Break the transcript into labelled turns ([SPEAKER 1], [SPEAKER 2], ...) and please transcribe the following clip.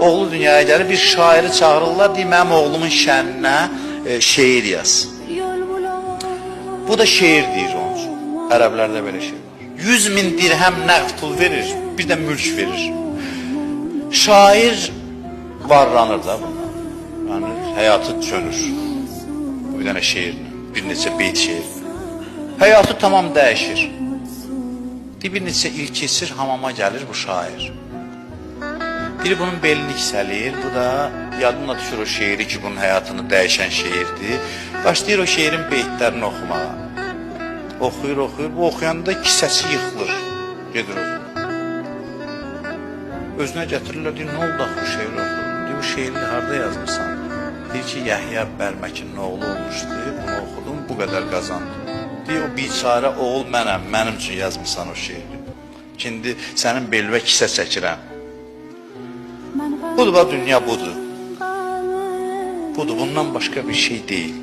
[SPEAKER 1] Oğlu dünyaya gəlir, bir şairi çağırırlar, deyir, mənim oğlumun şəninə şeir yaz. Bu da şeir deyir onun üçün. Ərəblərdə belə şey var. 100.000 dirhəm nəqd pul verir, bir də mülk verir. Şair varlanır da bundan. Yəni, həyatı çönür. Bir dənə şeirlə, bir neçə beyt şeir. Həyatı tamam dəyişir. Bir neçə il keçir, hamama gəlir bu şair. Biri bunun belini kisəliyir, bu da yadına düşür o şeiri ki, bunun həyatını dəyişən şeirdir. Başlayır o şeirin beytlərini oxumağa. Oxuyur, bu oxuyanda kisəsi yıxılır, gedir o zaman. Özünə gətirirlər, deyir, nə oldu axı bu şeiri oxuyur? Deyir, bu şeiri harada yazmışsan? Deyir ki, Yəhya Bərməkin oğlu olmuşdu, bunu oxudum, bu qədər qazandım. Deyir, o biçarə oğul mənəm, mənim üçün yazmışsan o şeiri. Şimdi sənin belvə kisə çəkirəm. Budur, dünya budur. Budur, bundan başqa bir şey deyil.